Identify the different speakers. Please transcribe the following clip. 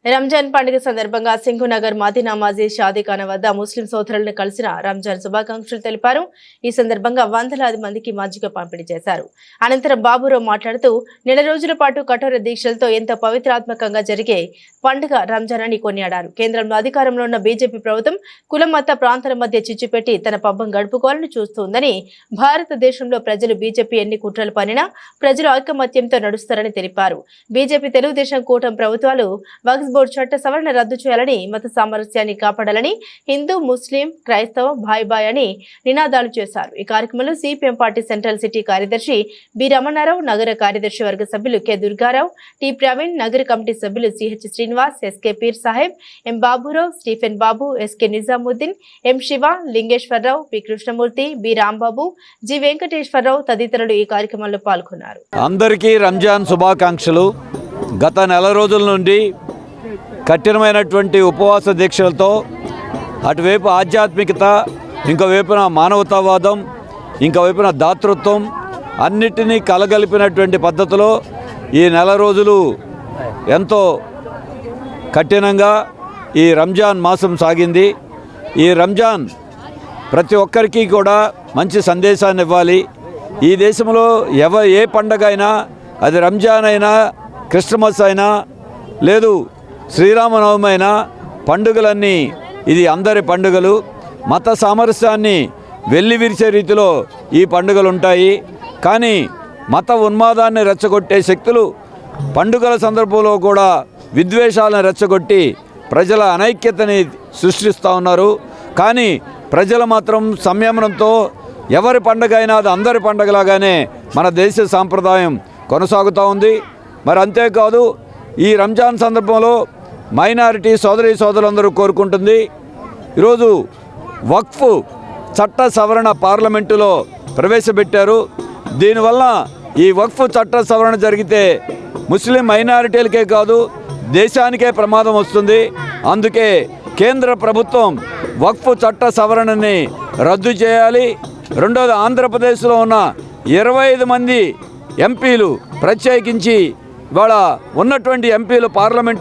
Speaker 1: రంజాన్ పండుగ సందర్భంగా సింగునగర్ మదీనా మస్జిద్ షాదీఖానా వద్ద ముస్లిం సోదరులను కలిసిన రంజాన్ శుభాకాంక్షలు తెలిపారు. ఈ సందర్భంగా వందలాది మందికి మజ్జిగ పంపిణీ చేశారు. అనంతరం బాబురావు మాట్లాడుతూ నెల రోజుల పాటు కఠోర దీక్షలతో ఎంతో పవిత్రాత్మకంగా జరిగే పండుగ రంజాన్ అని కొనియాడారు. కేంద్రంలో అధికారంలో ఉన్న బీజేపీ ప్రభుత్వం కుల మత ప్రాంతాల మధ్య చిచ్చు పెట్టి తన పబ్బం గడుపుకోవాలని చూస్తోందని, భారతదేశంలో ప్రజలు బీజేపీ ఎన్ని కుట్రలు పనినా ప్రజలు ఐకమత్యంతో నడుస్తారని తెలిపారు. బీజేపీ తెలుగుదేశం కూటమి ప్రభుత్వాలు వక్ఫ్ బోర్డు చట్ట సవరణ రద్దు చేయాలని, మత సామరస్యాన్ని కాపాడాలని, హిందూ ముస్లిం క్రైస్తవ భాయ్ భాయ్ అని నినాదాలు చేశారు. ఈ కార్యక్రమంలో సిపిఎం పార్టీ సెంట్రల్ సిటీ కార్యదర్శి బి రమణారావు, నగర కార్యదర్శి వర్గ సభ్యులు కె దుర్గారావు, టి ప్రవీణ్, నగర కమిటీ సభ్యులు CH Srinivas, SK Peer Saheb, M Baburao, Stephen Babu, SK Nizamuddin, M Shiva, Lingeswararao, P Krishnamurthy, B Rambabu, G Venkateswararao తదితరులు ఈ కార్యక్రమంలో పాల్గొన్నారు.
Speaker 2: అందరికీ రంజాన్ శుభాకాంక్షలు. గత నెల రోజుల నుండి కఠినమైనటువంటి ఉపవాస దీక్షలతో అటువైపు ఆధ్యాత్మికత, ఇంకోవైపున మానవతావాదం, ఇంకోవైపున దాతృత్వం అన్నిటినీ కలగలిపినటువంటి పద్ధతిలో ఈ నెల రోజులు ఎంతో కఠినంగా ఈ రంజాన్ మాసం సాగింది. ఈ రంజాన్ ప్రతి ఒక్కరికి కూడా మంచి సందేశాన్ని ఇవ్వాలి. ఈ దేశంలో ఏ పండగ అయినా, అది రంజాన్ అయినా, క్రిస్మస్ అయినా, లేదు శ్రీరామనవమి అయినా, పండుగలన్నీ ఇది అందరి పండుగలు. మత సామరస్యాన్ని వెల్లివిరిచే రీతిలో ఈ పండుగలు ఉంటాయి. కానీ మత ఉన్మాదాన్ని రెచ్చగొట్టే శక్తులు పండుగల సందర్భంలో కూడా విద్వేషాలను రెచ్చగొట్టి ప్రజల అనైక్యతని సృష్టిస్తూ ఉన్నారు. కానీ ప్రజలు మాత్రం సంయమనంతో ఎవరి పండుగ అయినా అది అందరి పండుగలాగానే మన దేశ సాంప్రదాయం కొనసాగుతూ ఉంది. మరి అంతేకాదు, ఈ రంజాన్ సందర్భంలో మైనారిటీ సోదరులందరూ కోరుకుంటుంది, ఈరోజు వక్ఫ్ చట్ట సవరణ పార్లమెంటులో ప్రవేశపెట్టారు. దీనివల్ల ఈ వక్ఫ్ చట్ట సవరణ జరిగితే ముస్లిం మైనారిటీలకే కాదు దేశానికే ప్రమాదం వస్తుంది. అందుకే కేంద్ర ప్రభుత్వం వక్ఫ్ చట్ట సవరణని రద్దు చేయాలి. రెండోది, ఆంధ్రప్రదేశ్లో ఉన్న 25 మంది ఎంపీలు, ప్రత్యేకించి ఇవాళ ఉన్నటువంటి ఎంపీలు పార్లమెంట్